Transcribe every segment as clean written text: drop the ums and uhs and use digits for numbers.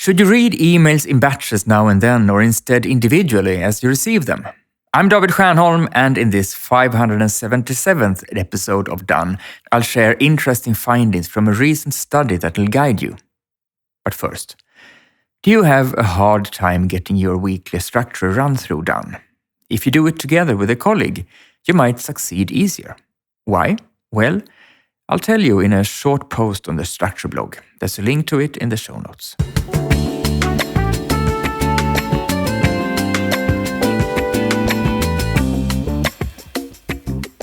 Should you read emails in batches now and then, or instead individually as you receive them? I'm David Stiernholm, and in this 577th episode of Done, I'll share interesting findings from a recent study that will guide you. But first, do you have a hard time getting your weekly structure run-through done? If you do it together with a colleague, you might succeed easier. Why? Well, I'll tell you in a short post on the Structure blog. There's a link to it in the show notes.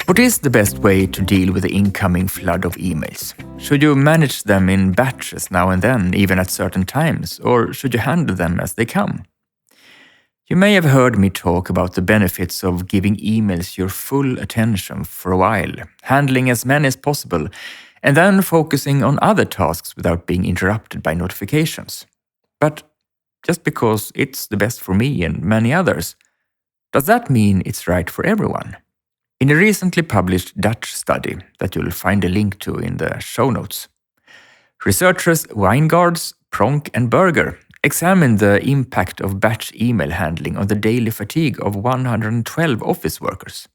What is the best way to deal with the incoming flood of emails? Should you manage them in batches now and then, even at certain times, or should you handle them as they come? You may have heard me talk about the benefits of giving emails your full attention for a while, handling as many as possible, and then focusing on other tasks without being interrupted by notifications. But just because it's the best for me and many others, does that mean it's right for everyone? In a recently published Dutch study that you'll find a link to in the show notes, researchers Wijngaards, Pronk and Berger examined the impact of batch email handling on the daily fatigue of 112 office workers.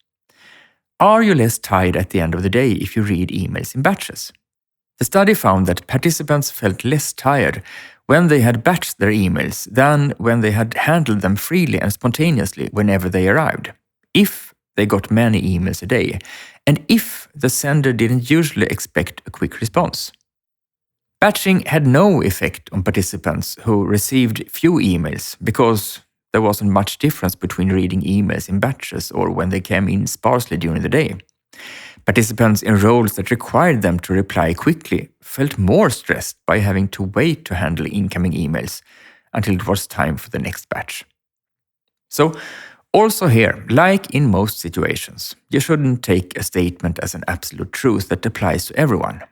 Are you less tired at the end of the day if you read emails in batches? The study found that participants felt less tired when they had batched their emails than when they had handled them freely and spontaneously whenever they arrived, if they got many emails a day, and if the sender didn't usually expect a quick response. Batching had no effect on participants who received few emails because there wasn't much difference between reading emails in batches or when they came in sparsely during the day. Participants in roles that required them to reply quickly felt more stressed by having to wait to handle incoming emails until it was time for the next batch. So, also here, like in most situations, you shouldn't take a statement as an absolute truth that applies to everyone.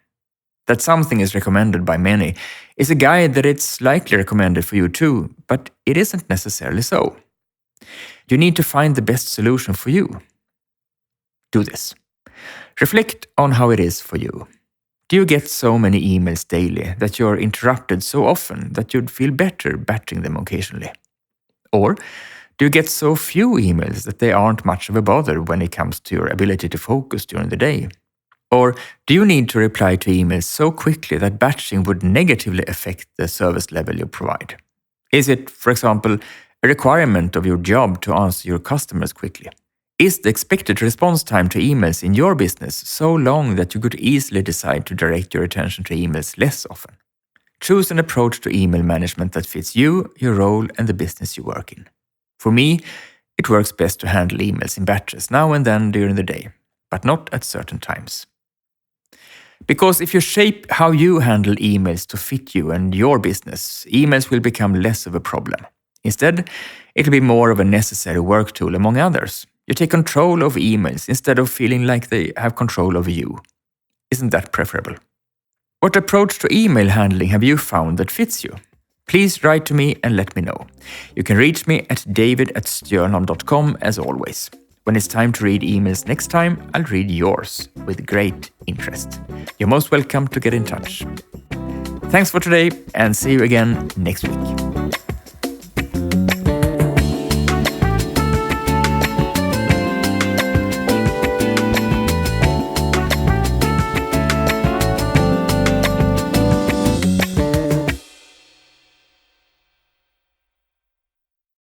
That something is recommended by many is a guide that it's likely recommended for you too, but it isn't necessarily so. You need to find the best solution for you. Do this. Reflect on how it is for you. Do you get so many emails daily that you're interrupted so often that you'd feel better batching them occasionally? Or do you get so few emails that they aren't much of a bother when it comes to your ability to focus during the day? Or do you need to reply to emails so quickly that batching would negatively affect the service level you provide? Is it, for example, a requirement of your job to answer your customers quickly? Is the expected response time to emails in your business so long that you could easily decide to direct your attention to emails less often? Choose an approach to email management that fits you, your role, and the business you work in. For me, it works best to handle emails in batches now and then during the day, but not at certain times. Because if you shape how you handle emails to fit you and your business, emails will become less of a problem. Instead, it'll be more of a necessary work tool among others. You take control of emails instead of feeling like they have control over you. Isn't that preferable? What approach to email handling have you found that fits you? Please write to me and let me know. You can reach me at david@stiernholm.com as always. When it's time to read emails next time, I'll read yours with great interest. You're most welcome to get in touch. Thanks for today and see you again next week.